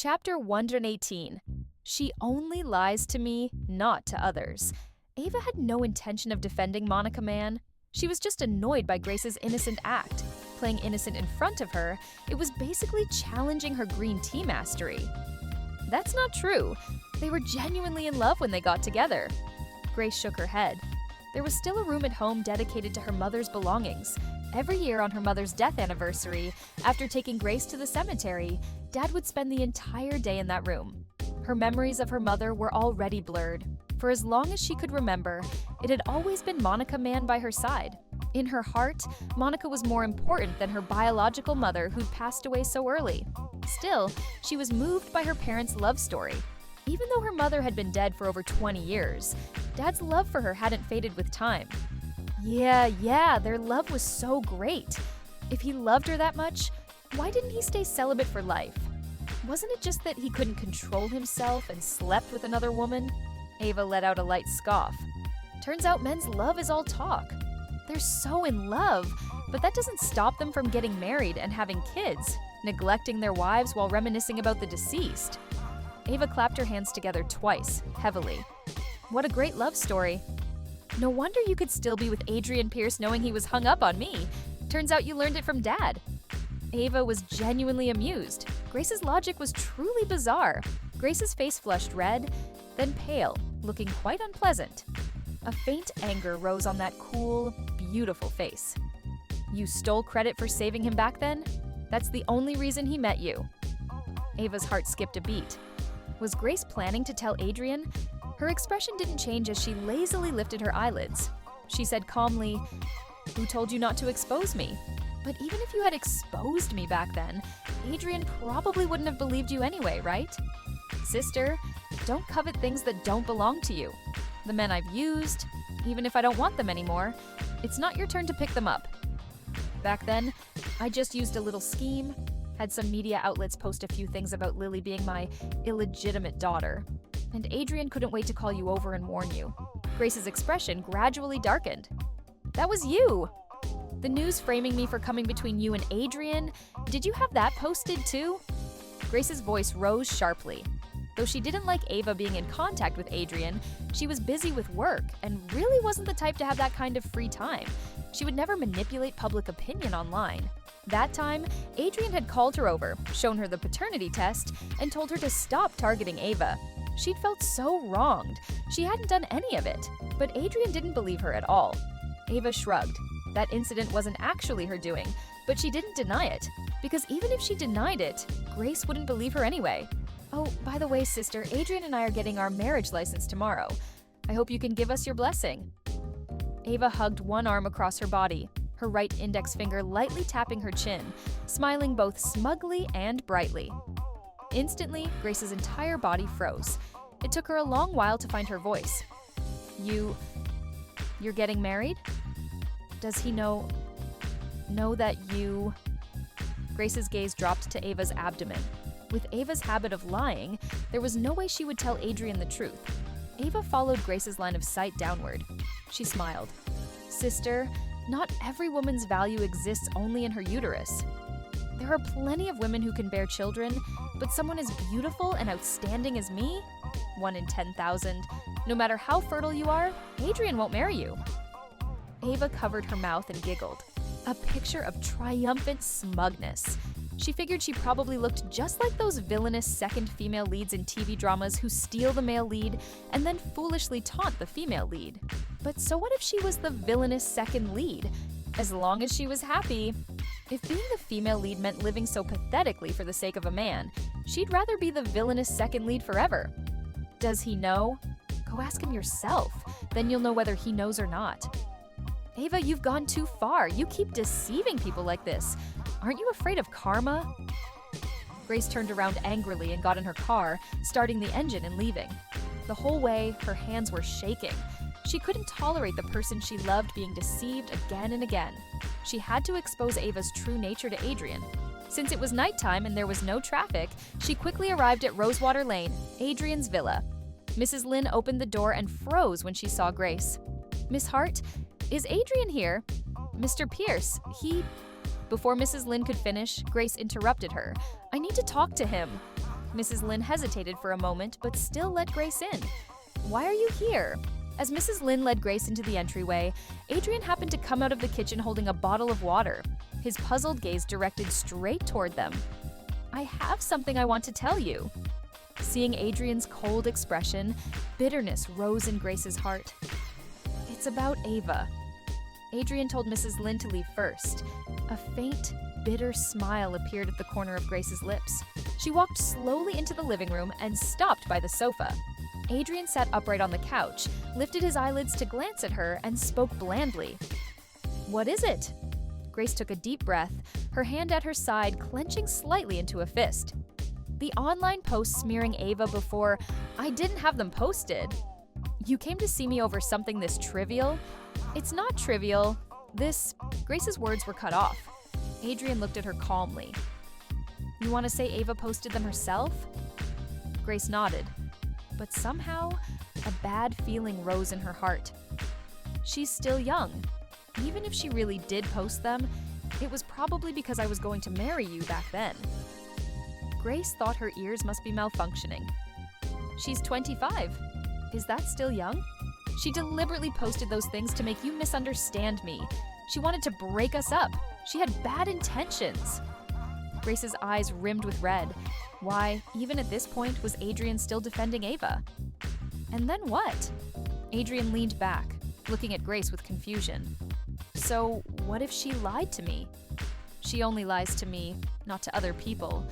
Chapter 118. She only lies to me, not to others. Ava had no intention of defending Monica Mann. She was just annoyed by Grace's innocent act. Playing innocent in front of her, it was basically challenging her green tea mastery. That's not true. They were genuinely in love when they got together. Grace shook her head. There was still a room at home dedicated to her mother's belongings. Every year on her mother's death anniversary, after taking Grace to the cemetery, Dad would spend the entire day in that room. Her memories of her mother were already blurred. For as long as she could remember, it had always been Monica Mann by her side. In her heart, Monica was more important than her biological mother who'd passed away so early. Still, she was moved by her parents' love story. Even though her mother had been dead for over 20 years, Dad's love for her hadn't faded with time. Yeah, their love was so great. If he loved her that much, why didn't he stay celibate for life? Wasn't it just that he couldn't control himself and slept with another woman? Ava let out a light scoff. Turns out men's love is all talk. They're so in love, but that doesn't stop them from getting married and having kids, neglecting their wives while reminiscing about the deceased. Ava clapped her hands together twice, heavily. What a great love story. No wonder you could still be with Adrian Pierce knowing he was hung up on me. Turns out you learned it from Dad. Ava was genuinely amused. Grace's logic was truly bizarre. Grace's face flushed red, then pale, looking quite unpleasant. A faint anger rose on that cool, beautiful face. You stole credit for saving him back then? That's the only reason he met you. Ava's heart skipped a beat. Was Grace planning to tell Adrian? Her expression didn't change as she lazily lifted her eyelids. She said calmly, "Who told you not to expose me? But even if you had exposed me back then, Adrian probably wouldn't have believed you anyway, right? Sister, don't covet things that don't belong to you. The men I've used, even if I don't want them anymore, it's not your turn to pick them up. Back then, I just used a little scheme, had some media outlets post a few things about Lily being my illegitimate daughter. And Adrian couldn't wait to call you over and warn you." Grace's expression gradually darkened. "That was you! The news framing me for coming between you and Adrian, did you have that posted too?" Grace's voice rose sharply. Though she didn't like Ava being in contact with Adrian, she was busy with work and really wasn't the type to have that kind of free time. She would never manipulate public opinion online. That time, Adrian had called her over, shown her the paternity test, and told her to stop targeting Ava. She'd felt so wronged. She hadn't done any of it, but Adrian didn't believe her at all. Ava shrugged. That incident wasn't actually her doing, but she didn't deny it, because even if she denied it, Grace wouldn't believe her anyway. "Oh, by the way, sister, Adrian and I are getting our marriage license tomorrow. I hope you can give us your blessing." Ava hugged one arm across her body, her right index finger lightly tapping her chin, smiling both smugly and brightly. Instantly, Grace's entire body froze. It took her a long while to find her voice. You're getting married? Does he know that you..." Grace's gaze dropped to Ava's abdomen. With Ava's habit of lying, there was no way she would tell Adrian the truth. Ava followed Grace's line of sight downward. She smiled. "Sister, not every woman's value exists only in her uterus. There are plenty of women who can bear children, but someone as beautiful and outstanding as me? 1 in 10,000. No matter how fertile you are, Adrian won't marry you." Ava covered her mouth and giggled. A picture of triumphant smugness. She figured she probably looked just like those villainous second female leads in TV dramas who steal the male lead and then foolishly taunt the female lead. But so what if she was the villainous second lead? As long as she was happy. If being the female lead meant living so pathetically for the sake of a man, she'd rather be the villainous second lead forever. Does he know? Go ask him yourself. Then you'll know whether he knows or not. Ava, you've gone too far. You keep deceiving people like this. Aren't you afraid of karma? Grace turned around angrily and got in her car, starting the engine and leaving. The whole way, her hands were shaking. She couldn't tolerate the person she loved being deceived again and again. She had to expose Ava's true nature to Adrian. Since it was nighttime and there was no traffic, she quickly arrived at Rosewater Lane, Adrian's villa. Mrs. Lynn opened the door and froze when she saw Grace. "Miss Hart, is Adrian here? Mr. Pierce, he..." Before Mrs. Lynn could finish, Grace interrupted her. "I need to talk to him." Mrs. Lynn hesitated for a moment, but still let Grace in. "Why are you here?" As Mrs. Lynn led Grace into the entryway, Adrian happened to come out of the kitchen holding a bottle of water, his puzzled gaze directed straight toward them. "I have something I want to tell you." Seeing Adrian's cold expression, bitterness rose in Grace's heart. "It's about Ava." Adrian told Mrs. Lynn to leave first. A faint, bitter smile appeared at the corner of Grace's lips. She walked slowly into the living room and stopped by the sofa. Adrian sat upright on the couch, lifted his eyelids to glance at her, and spoke blandly. "What is it?" Grace took a deep breath, her hand at her side clenching slightly into a fist. "The online posts smearing Ava before, I didn't have them posted." "You came to see me over something this trivial?" "It's not trivial. Grace's words were cut off. Adrian looked at her calmly. "You want to say Ava posted them herself?" Grace nodded. But somehow, a bad feeling rose in her heart. She's still young. Even if she really did post them, it was probably because I was going to marry you back then. Grace thought her ears must be malfunctioning. "She's 25. Is that still young? She deliberately posted those things to make you misunderstand me. She wanted to break us up. She had bad intentions." Grace's eyes rimmed with red. Why, even at this point, was Adrian still defending Ava? And then what? Adrian leaned back, looking at Grace with confusion. "So, what if she lied to me?" "She only lies to me, not to other people.